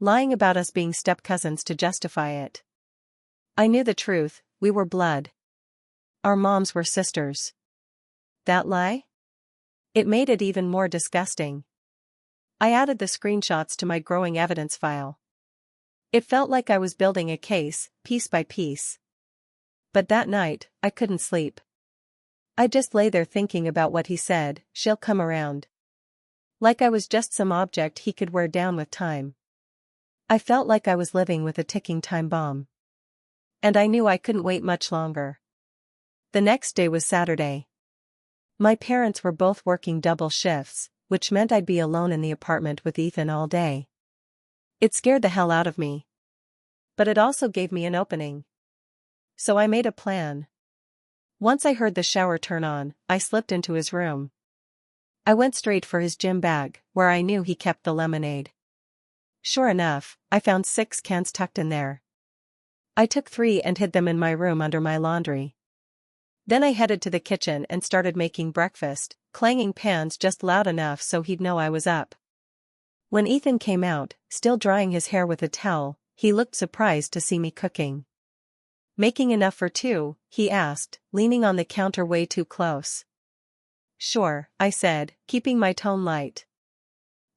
lying about us being step-cousins to justify it. I knew the truth, we were blood. Our moms were sisters. That lie? It made it even more disgusting. I added the screenshots to my growing evidence file. It felt like I was building a case, piece by piece. But that night, I couldn't sleep. I just lay there thinking about what he said, "She'll come around." Like I was just some object he could wear down with time. I felt like I was living with a ticking time bomb. And I knew I couldn't wait much longer. The next day was Saturday. My parents were both working double shifts, which meant I'd be alone in the apartment with Ethan all day. It scared the hell out of me. But it also gave me an opening. So I made a plan. Once I heard the shower turn on, I slipped into his room. I went straight for his gym bag, where I knew he kept the lemonade. Sure enough, I found 6 cans tucked in there. I took 3 and hid them in my room under my laundry. Then I headed to the kitchen and started making breakfast, clanging pans just loud enough so he'd know I was up. When Ethan came out, still drying his hair with a towel, he looked surprised to see me cooking. "Making enough for 2, he asked, leaning on the counter way too close. "Sure," I said, keeping my tone light.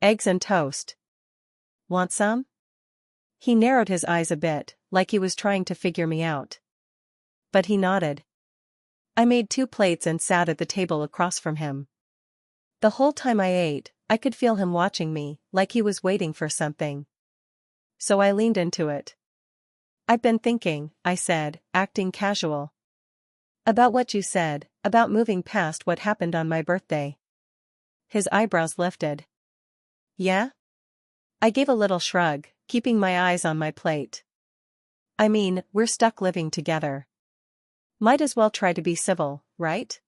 "Eggs and toast. Want some?" He narrowed his eyes a bit, like he was trying to figure me out. But he nodded. I made 2 plates and sat at the table across from him. The whole time I ate, I could feel him watching me, like he was waiting for something. So I leaned into it. "I've been thinking," I said, acting casual. "About what you said, about moving past what happened on my birthday." His eyebrows lifted. "Yeah?" I gave a little shrug, keeping my eyes on my plate. "I mean, we're stuck living together. Might as well try to be civil, right?"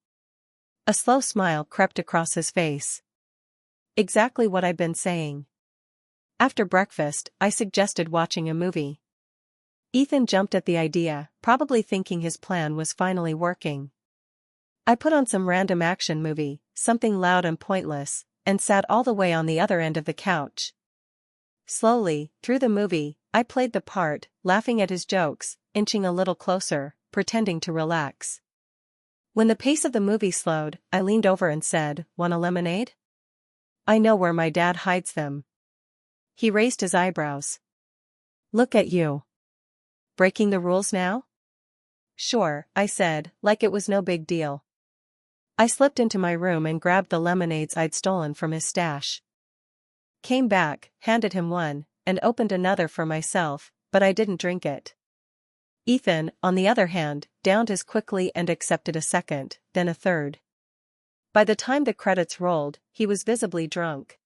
A slow smile crept across his face. "Exactly what I've been saying." After breakfast, I suggested watching a movie. Ethan jumped at the idea, probably thinking his plan was finally working. I put on some random action movie, something loud and pointless, and sat all the way on the other end of the couch. Slowly, through the movie, I played the part, laughing at his jokes, inching a little closer, pretending to relax. When the pace of the movie slowed, I leaned over and said, "Want a lemonade?" "I know where my dad hides them." He raised his eyebrows. "Look at you. Breaking the rules now?" "Sure," I said, like it was no big deal. I slipped into my room and grabbed the lemonades I'd stolen from his stash. Came back, handed him one, and opened another for myself, but I didn't drink it. Ethan, on the other hand, downed his quickly and accepted a second, then a third. By the time the credits rolled, he was visibly drunk.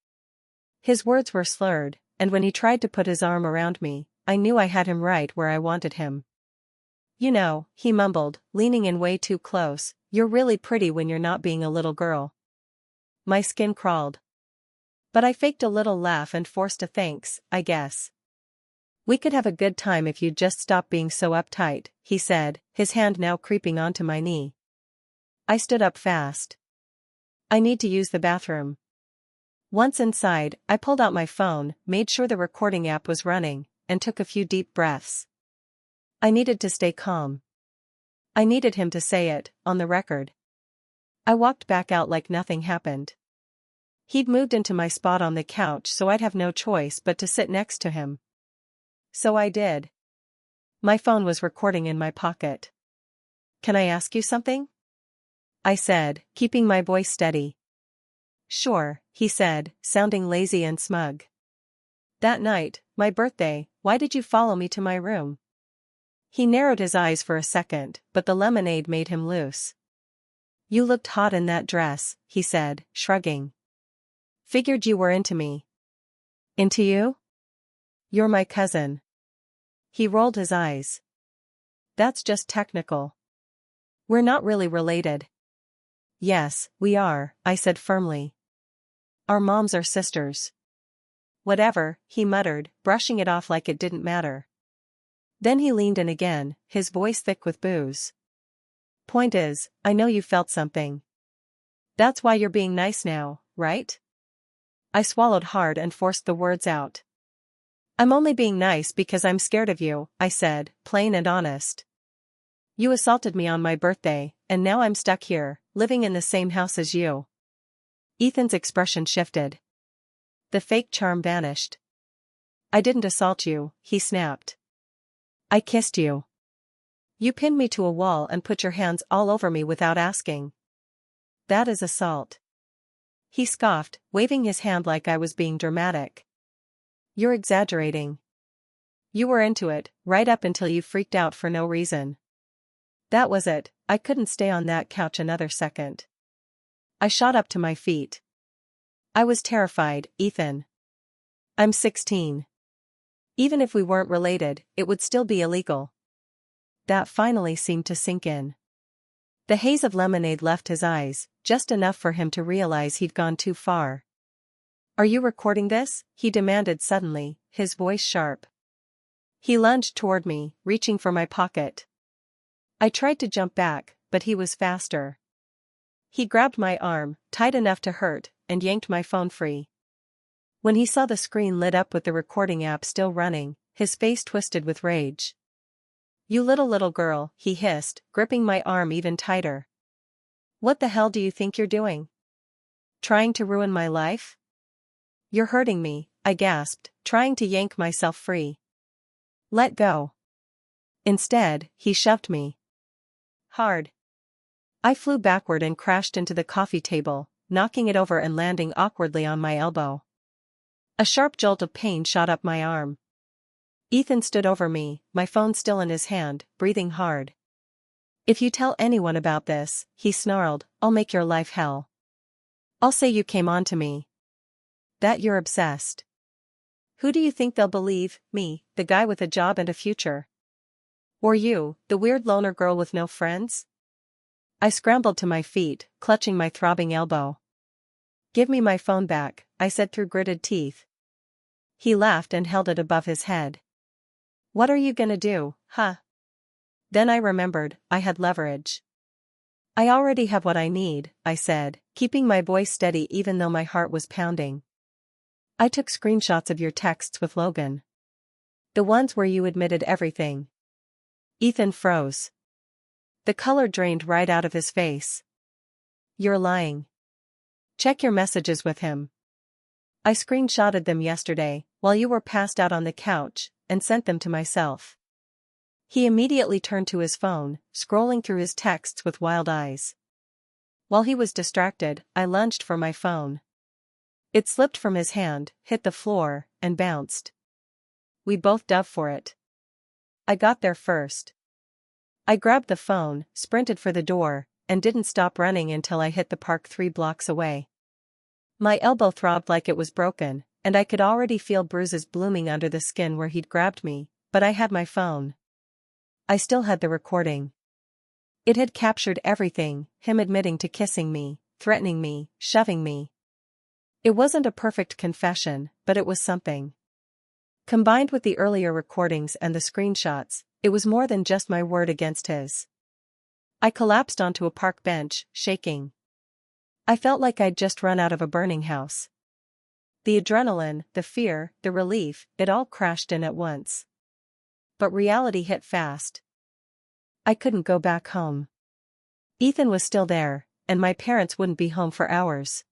His words were slurred, and when he tried to put his arm around me, I knew I had him right where I wanted him. "You know," he mumbled, leaning in way too close, "you're really pretty when you're not being a little girl." My skin crawled. But I faked a little laugh and forced a thanks, I guess. "We could have a good time if you'd just stop being so uptight," he said, his hand now creeping onto my knee. I stood up fast. "I need to use the bathroom." Once inside, I pulled out my phone, made sure the recording app was running, and took a few deep breaths. I needed to stay calm. I needed him to say it, on the record. I walked back out like nothing happened. He'd moved into my spot on the couch so I'd have no choice but to sit next to him. So I did. My phone was recording in my pocket. "Can I ask you something?" I said, keeping my voice steady. "Sure," he said, sounding lazy and smug. "That night, my birthday, why did you follow me to my room?" He narrowed his eyes for a second, but the lemonade made him loose. "You looked hot in that dress," he said, shrugging. "Figured you were into me." "Into you? You're my cousin." He rolled his eyes. "That's just technical. We're not really related." "Yes, we are," I said firmly. "Our moms are sisters." "Whatever," he muttered, brushing it off like it didn't matter. Then he leaned in again, his voice thick with booze. "Point is, I know you felt something. That's why you're being nice now, right?" I swallowed hard and forced the words out. I'm only being nice because I'm scared of you, I said, plain and honest. You assaulted me on my birthday, and now I'm stuck here, living in the same house as you. Ethan's expression shifted. The fake charm vanished. I didn't assault you, he snapped. I kissed you. You pinned me to a wall and put your hands all over me without asking. That is assault. He scoffed, waving his hand like I was being dramatic. You're exaggerating. You were into it, right up until you freaked out for no reason. That was it, I couldn't stay on that couch another second. I shot up to my feet. I was terrified, Ethan. I'm 16. Even if we weren't related, it would still be illegal. That finally seemed to sink in. The haze of lemonade left his eyes, just enough for him to realize he'd gone too far. Are you recording this? He demanded suddenly, his voice sharp. He lunged toward me, reaching for my pocket. I tried to jump back, but he was faster. He grabbed my arm, tight enough to hurt, and yanked my phone free. When he saw the screen lit up with the recording app still running, his face twisted with rage. You little girl, he hissed, gripping my arm even tighter. What the hell do you think you're doing? Trying to ruin my life? You're hurting me, I gasped, trying to yank myself free. Let go. Instead, he shoved me. Hard. I flew backward and crashed into the coffee table, knocking it over and landing awkwardly on my elbow. A sharp jolt of pain shot up my arm. Ethan stood over me, my phone still in his hand, breathing hard. If you tell anyone about this, he snarled, I'll make your life hell. I'll say you came on to me. That you're obsessed. Who do you think they'll believe, me, the guy with a job and a future? Or you, the weird loner girl with no friends? I scrambled to my feet, clutching my throbbing elbow. Give me my phone back, I said through gritted teeth. He laughed and held it above his head. What are you gonna do, huh? Then I remembered, I had leverage. I already have what I need, I said, keeping my voice steady even though my heart was pounding. I took screenshots of your texts with Logan. The ones where you admitted everything. Ethan froze. The color drained right out of his face. You're lying. Check your messages with him. I screenshotted them yesterday, while you were passed out on the couch, and sent them to myself. He immediately turned to his phone, scrolling through his texts with wild eyes. While he was distracted, I lunged for my phone. It slipped from his hand, hit the floor, and bounced. We both dove for it. I got there first. I grabbed the phone, sprinted for the door, and didn't stop running until I hit the park 3 blocks away. My elbow throbbed like it was broken, and I could already feel bruises blooming under the skin where he'd grabbed me, but I had my phone. I still had the recording. It had captured everything, him admitting to kissing me, threatening me, shoving me. It wasn't a perfect confession, but it was something. Combined with the earlier recordings and the screenshots, it was more than just my word against his. I collapsed onto a park bench, shaking. I felt like I'd just run out of a burning house. The adrenaline, the fear, the relief, it all crashed in at once. But reality hit fast. I couldn't go back home. Ethan was still there, and my parents wouldn't be home for hours.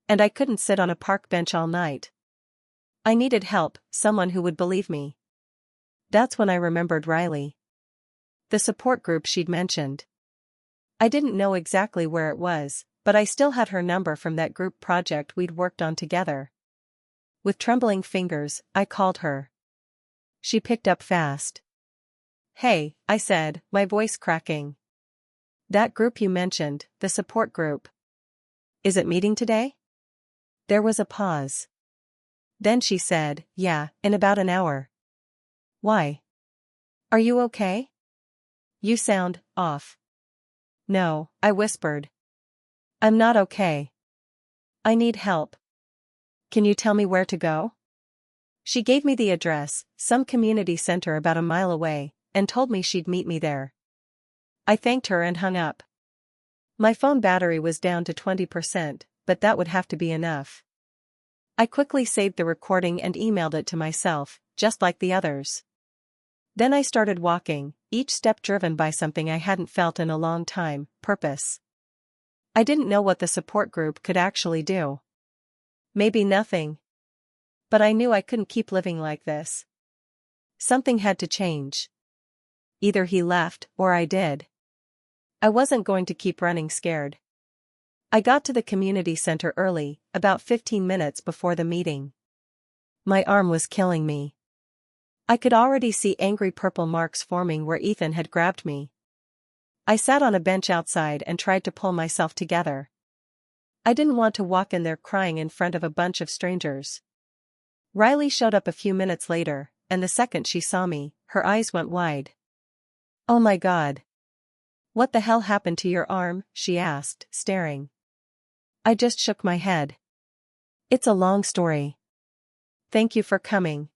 And I couldn't sit on a park bench all night. I needed help, someone who would believe me. That's when I remembered Riley. The support group she'd mentioned. I didn't know exactly where it was, but I still had her number from that group project we'd worked on together. With trembling fingers, I called her. She picked up fast. Hey, I said, my voice cracking. That group you mentioned, the support group. Is it meeting today? There was a pause. Then she said, yeah, in about an hour. Why? Are you okay? You sound off. No, I whispered. I'm not okay. I need help. Can you tell me where to go? She gave me the address, some community center about a mile away, and told me she'd meet me there. I thanked her and hung up. My phone battery was down to 20%, but that would have to be enough. I quickly saved the recording and emailed it to myself, just like the others. Then I started walking, each step driven by something I hadn't felt in a long time, purpose. I didn't know what the support group could actually do. Maybe nothing. But I knew I couldn't keep living like this. Something had to change. Either he left, or I did. I wasn't going to keep running scared. I got to the community center early, about 15 minutes before the meeting. My arm was killing me. I could already see angry purple marks forming where Ethan had grabbed me. I sat on a bench outside and tried to pull myself together. I didn't want to walk in there crying in front of a bunch of strangers. Riley showed up a few minutes later, and the second she saw me, her eyes went wide. "Oh my God. What the hell happened to your arm?" she asked, staring. I just shook my head. "It's a long story. Thank you for coming."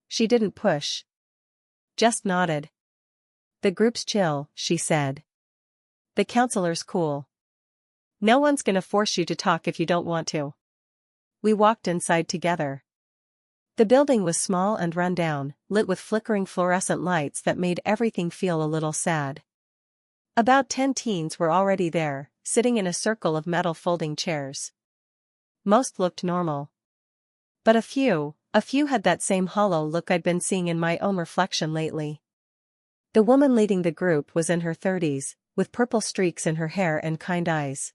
She didn't push. Just nodded. "The group's chill," she said. "The counselor's cool. No one's gonna force you to talk if you don't want to." We walked inside together. The building was small and run down, lit with flickering fluorescent lights that made everything feel a little sad. About 10 teens were already there, sitting in a circle of metal folding chairs. Most looked normal. But a few had that same hollow look I'd been seeing in my own reflection lately. The woman leading the group was in her 30s, with purple streaks in her hair and kind eyes.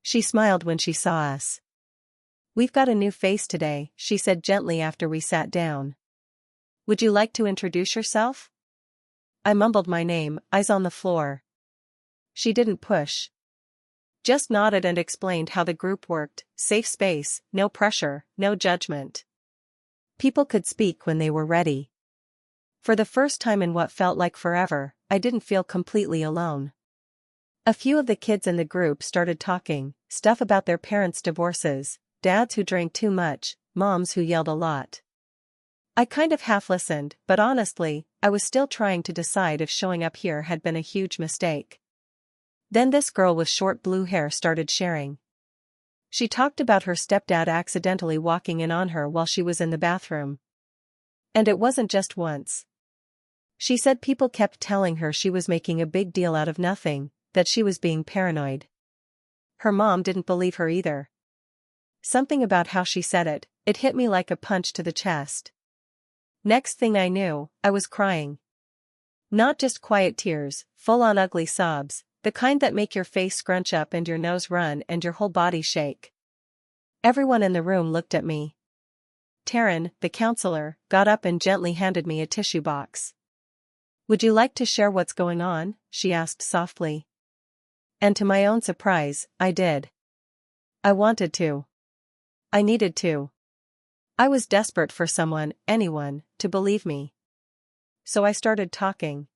She smiled when she saw us. "We've got a new face today," she said gently after we sat down. "Would you like to introduce yourself?" I mumbled my name, eyes on the floor. She didn't push. Just nodded and explained how the group worked: safe space, no pressure, no judgment. People could speak when they were ready. For the first time in what felt like forever, I didn't feel completely alone. A few of the kids in the group started talking, stuff about their parents' divorces, dads who drank too much, moms who yelled a lot. I kind of half listened, but honestly, I was still trying to decide if showing up here had been a huge mistake. Then this girl with short blue hair started sharing. She talked about her stepdad accidentally walking in on her while she was in the bathroom. And it wasn't just once. She said people kept telling her she was making a big deal out of nothing, that she was being paranoid. Her mom didn't believe her either. Something about how she said it hit me like a punch to the chest. Next thing I knew, I was crying. Not just quiet tears, full-on ugly sobs, the kind that make your face scrunch up and your nose run and your whole body shake. Everyone in the room looked at me. Taryn, the counselor, got up and gently handed me a tissue box. "Would you like to share what's going on?" she asked softly. And to my own surprise, I did. I wanted to. I needed to. I was desperate for someone, anyone, to believe me. So I started talking.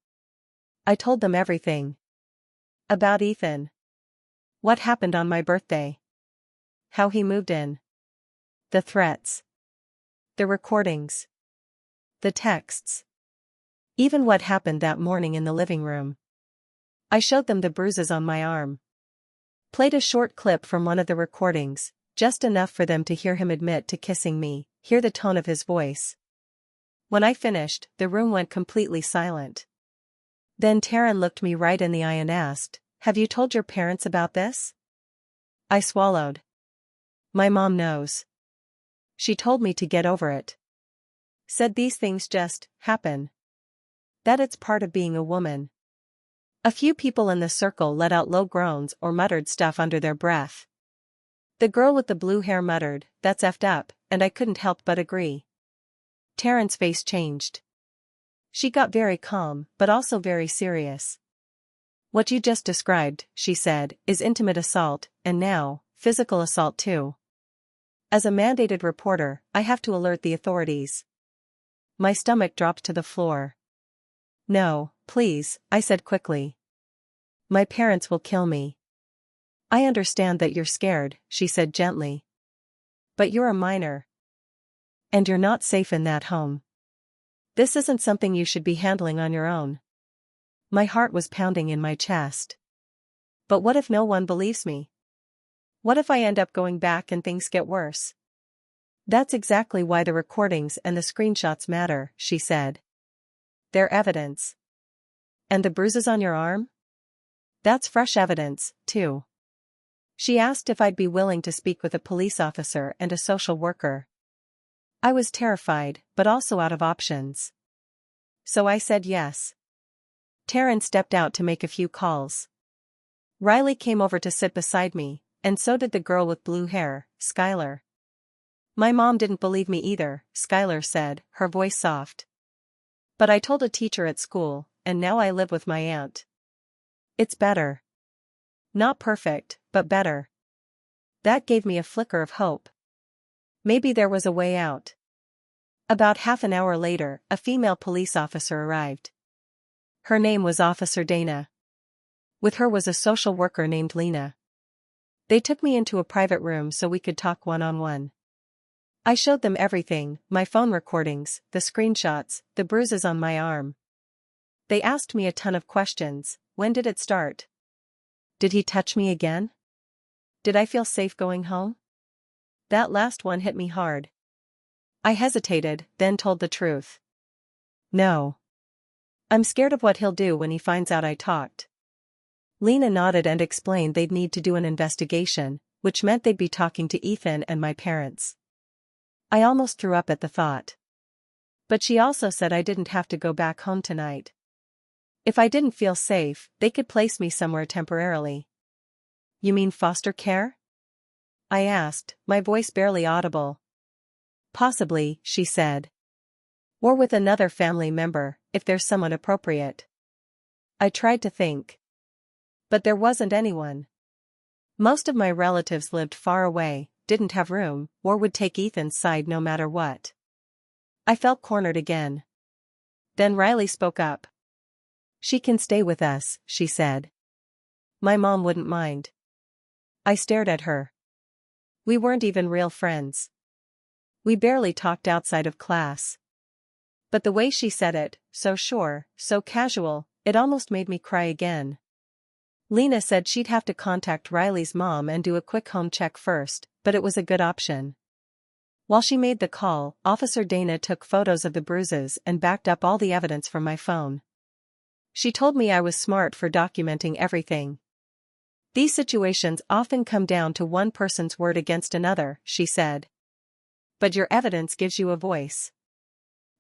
I told them everything. About Ethan. What happened on my birthday. How he moved in. The threats. The recordings. The texts. Even what happened that morning in the living room. I showed them the bruises on my arm. Played a short clip from one of the recordings, just enough for them to hear him admit to kissing me, hear the tone of his voice. When I finished, the room went completely silent. Then Taryn looked me right in the eye and asked, "Have you told your parents about this?" I swallowed. My mom knows. She told me to get over it. Said these things just happen. That it's part of being a woman. A few people in the circle let out low groans or muttered stuff under their breath. The girl with the blue hair muttered, "That's effed up," and I couldn't help but agree. Taryn's face changed. She got very calm, but also very serious. "What you just described," she said, "is intimate assault, and now, physical assault too. As a mandated reporter, I have to alert the authorities." My stomach dropped to the floor. "No, please," I said quickly. "My parents will kill me." "I understand that you're scared," she said gently. "But you're a minor. And you're not safe in that home. This isn't something you should be handling on your own." My heart was pounding in my chest. But what if no one believes me? What if I end up going back and things get worse? That's exactly why the recordings and the screenshots matter, she said. They're evidence. And the bruises on your arm? That's fresh evidence, too. She asked if I'd be willing to speak with a police officer and a social worker. I was terrified, but also out of options. So I said yes. Taryn stepped out to make a few calls. Riley came over to sit beside me, and so did the girl with blue hair, Skylar. My mom didn't believe me either, Skylar said, her voice soft. But I told a teacher at school, and now I live with my aunt. It's better. Not perfect, but better. That gave me a flicker of hope. Maybe there was a way out. About half an hour later, a female police officer arrived. Her name was Officer Dana. With her was a social worker named Lena. They took me into a private room so we could talk one-on-one. I showed them everything, my phone recordings, the screenshots, the bruises on my arm. They asked me a ton of questions. When did it start? Did he touch me again? Did I feel safe going home? That last one hit me hard. I hesitated, then told the truth. No. I'm scared of what he'll do when he finds out I talked. Lena nodded and explained they'd need to do an investigation, which meant they'd be talking to Ethan and my parents. I almost threw up at the thought. But she also said I didn't have to go back home tonight. If I didn't feel safe, they could place me somewhere temporarily. You mean foster care? I asked, my voice barely audible. Possibly, she said. Or with another family member, if there's someone appropriate. I tried to think. But there wasn't anyone. Most of my relatives lived far away, didn't have room, or would take Ethan's side no matter what. I felt cornered again. Then Riley spoke up. She can stay with us, she said. My mom wouldn't mind. I stared at her. We weren't even real friends. We barely talked outside of class. But the way she said it, so sure, so casual, it almost made me cry again. Lena said she'd have to contact Riley's mom and do a quick home check first, but it was a good option. While she made the call, Officer Dana took photos of the bruises and backed up all the evidence from my phone. She told me I was smart for documenting everything. These situations often come down to one person's word against another, she said. But your evidence gives you a voice.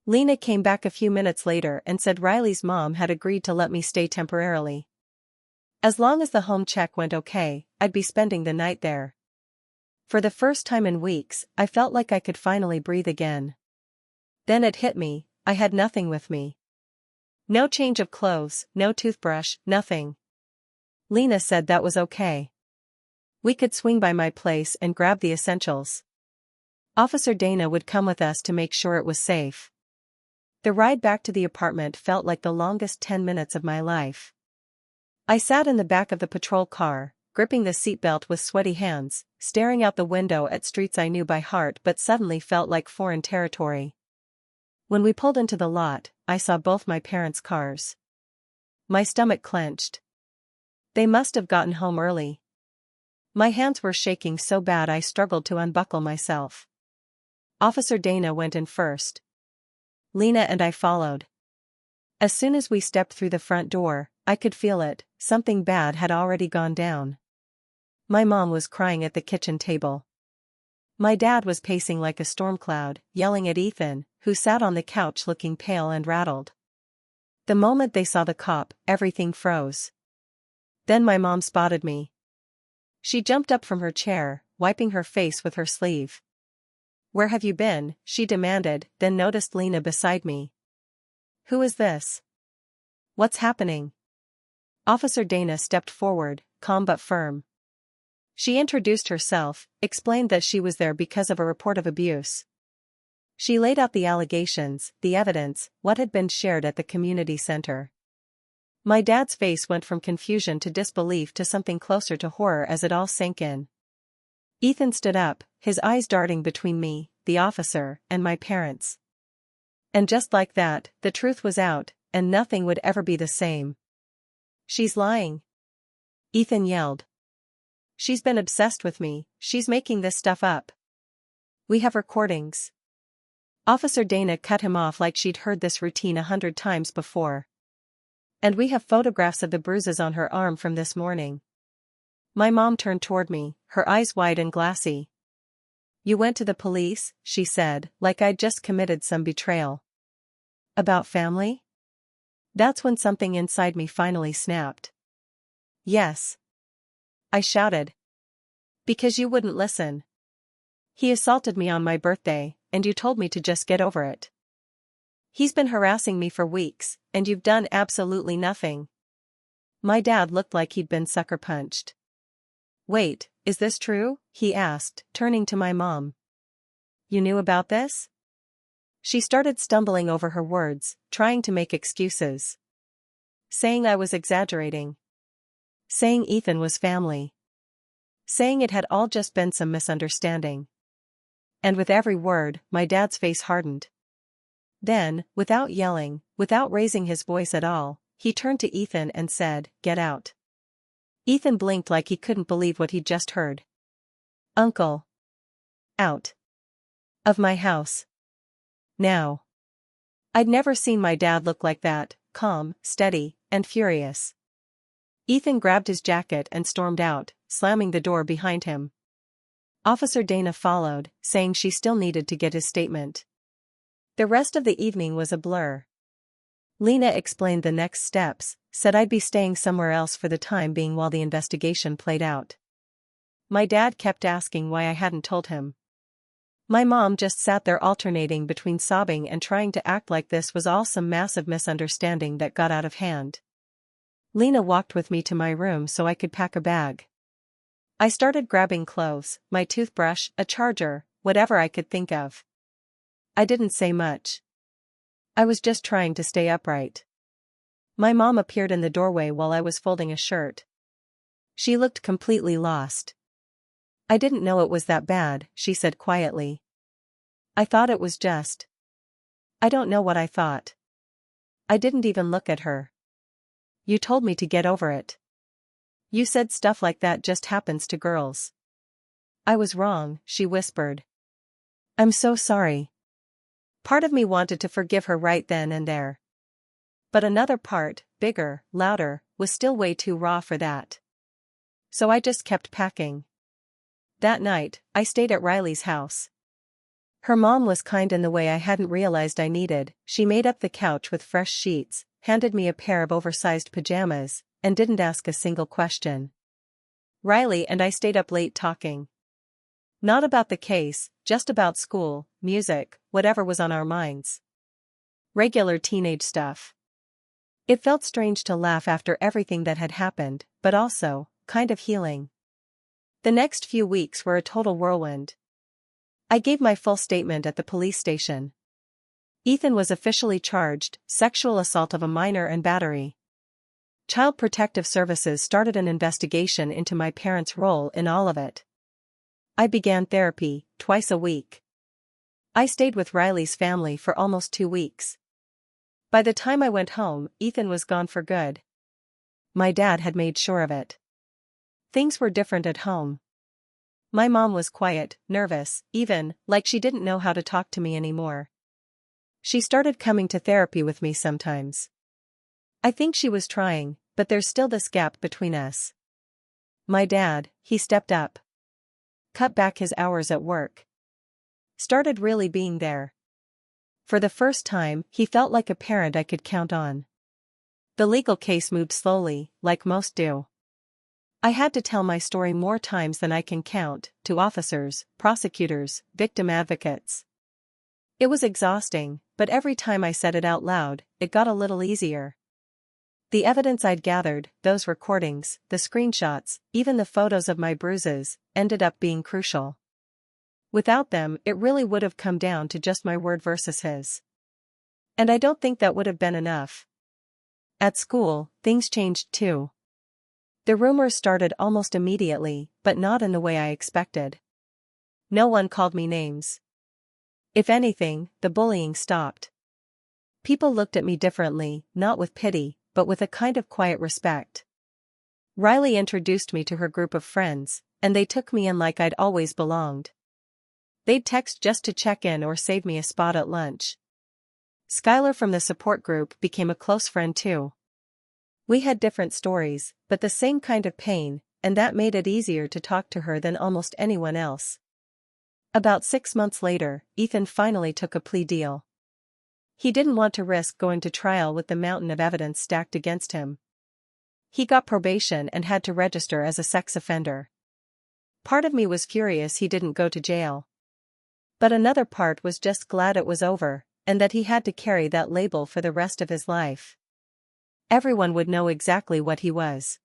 Lena came back a few minutes later and said Riley's mom had agreed to let me stay temporarily. As long as the home check went okay, I'd be spending the night there. For the first time in weeks, I felt like I could finally breathe again. Then it hit me, I had nothing with me. No change of clothes, no toothbrush, nothing. Lena said that was okay. We could swing by my place and grab the essentials. Officer Dana would come with us to make sure it was safe. The ride back to the apartment felt like the longest 10 minutes of my life. I sat in the back of the patrol car, gripping the seatbelt with sweaty hands, staring out the window at streets I knew by heart but suddenly felt like foreign territory. When we pulled into the lot, I saw both my parents' cars. My stomach clenched. They must have gotten home early. My hands were shaking so bad I struggled to unbuckle myself. Officer Dana went in first. Lena and I followed. As soon as we stepped through the front door, I could feel it, something bad had already gone down. My mom was crying at the kitchen table. My dad was pacing like a storm cloud, yelling at Ethan, who sat on the couch looking pale and rattled. The moment they saw the cop, everything froze. Then my mom spotted me. She jumped up from her chair, wiping her face with her sleeve. "Where have you been?" she demanded, then noticed Lena beside me. "Who is this? What's happening?" Officer Dana stepped forward, calm but firm. She introduced herself, explained that she was there because of a report of abuse. She laid out the allegations, the evidence, what had been shared at the community center. My dad's face went from confusion to disbelief to something closer to horror as it all sank in. Ethan stood up, his eyes darting between me, the officer, and my parents. And just like that, the truth was out, and nothing would ever be the same. "She's lying!" Ethan yelled. "She's been obsessed with me, she's making this stuff up." We have recordings. Officer Dana cut him off like she'd heard this routine 100 times before. And we have photographs of the bruises on her arm from this morning. My mom turned toward me, her eyes wide and glassy. You went to the police, she said, like I'd just committed some betrayal. About family? That's when something inside me finally snapped. Yes. I shouted. Because you wouldn't listen. He assaulted me on my birthday, and you told me to just get over it. He's been harassing me for weeks, and you've done absolutely nothing. My dad looked like he'd been sucker punched. Wait, is this true? He asked, turning to my mom. You knew about this? She started stumbling over her words, trying to make excuses. Saying I was exaggerating. Saying Ethan was family. Saying it had all just been some misunderstanding. And with every word, my dad's face hardened. Then, without yelling, without raising his voice at all, he turned to Ethan and said, "Get out." Ethan blinked like he couldn't believe what he'd just heard. Uncle. Out. Of my house. Now. I'd never seen my dad look like that, calm, steady, and furious. Ethan grabbed his jacket and stormed out, slamming the door behind him. Officer Dana followed, saying she still needed to get his statement. The rest of the evening was a blur. Lena explained the next steps, said I'd be staying somewhere else for the time being while the investigation played out. My dad kept asking why I hadn't told him. My mom just sat there alternating between sobbing and trying to act like this was all some massive misunderstanding that got out of hand. Lena walked with me to my room so I could pack a bag. I started grabbing clothes, my toothbrush, a charger, whatever I could think of. I didn't say much. I was just trying to stay upright. My mom appeared in the doorway while I was folding a shirt. She looked completely lost. I didn't know it was that bad, she said quietly. I thought it was just. I don't know what I thought. I didn't even look at her. You told me to get over it. You said stuff like that just happens to girls. I was wrong, she whispered. I'm so sorry. Part of me wanted to forgive her right then and there. But another part, bigger, louder, was still way too raw for that. So I just kept packing. That night, I stayed at Riley's house. Her mom was kind in the way I hadn't realized I needed. She made up the couch with fresh sheets, handed me a pair of oversized pajamas, and didn't ask a single question. Riley and I stayed up late talking. Not about the case, just about school, music, whatever was on our minds. Regular teenage stuff. It felt strange to laugh after everything that had happened, but also, kind of healing. The next few weeks were a total whirlwind. I gave my full statement at the police station. Ethan was officially charged, sexual assault of a minor and battery. Child Protective Services started an investigation into my parents' role in all of it. I began therapy, twice a week. I stayed with Riley's family for almost 2 weeks. By the time I went home, Ethan was gone for good. My dad had made sure of it. Things were different at home. My mom was quiet, nervous, even, like she didn't know how to talk to me anymore. She started coming to therapy with me sometimes. I think she was trying, but there's still this gap between us. My dad, he stepped up. Cut back his hours at work. Started really being there. For the first time, he felt like a parent I could count on. The legal case moved slowly, like most do. I had to tell my story more times than I can count, to officers, prosecutors, victim advocates. It was exhausting, but every time I said it out loud, it got a little easier. The evidence I'd gathered, those recordings, the screenshots, even the photos of my bruises, ended up being crucial. Without them, it really would have come down to just my word versus his. And I don't think that would have been enough. At school, things changed too. The rumors started almost immediately, but not in the way I expected. No one called me names. If anything, the bullying stopped. People looked at me differently, not with pity, but with a kind of quiet respect. Riley introduced me to her group of friends, and they took me in like I'd always belonged. They'd text just to check in or save me a spot at lunch. Skylar from the support group became a close friend too. We had different stories, but the same kind of pain, and that made it easier to talk to her than almost anyone else. About 6 months later, Ethan finally took a plea deal. He didn't want to risk going to trial with the mountain of evidence stacked against him. He got probation and had to register as a sex offender. Part of me was furious he didn't go to jail. But another part was just glad it was over, and that he had to carry that label for the rest of his life. Everyone would know exactly what he was.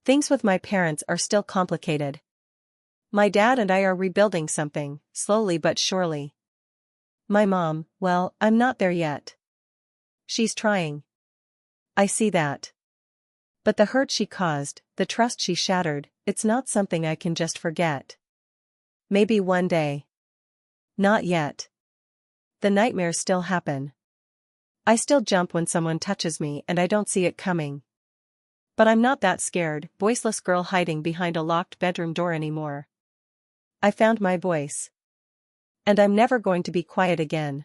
Things with my parents are still complicated. My dad and I are rebuilding something, slowly but surely. My mom, well, I'm not there yet. She's trying. I see that. But the hurt she caused, the trust she shattered, it's not something I can just forget. Maybe one day. Not yet. The nightmares still happen. I still jump when someone touches me and I don't see it coming. But I'm not that scared, voiceless girl hiding behind a locked bedroom door anymore. I found my voice. And I'm never going to be quiet again.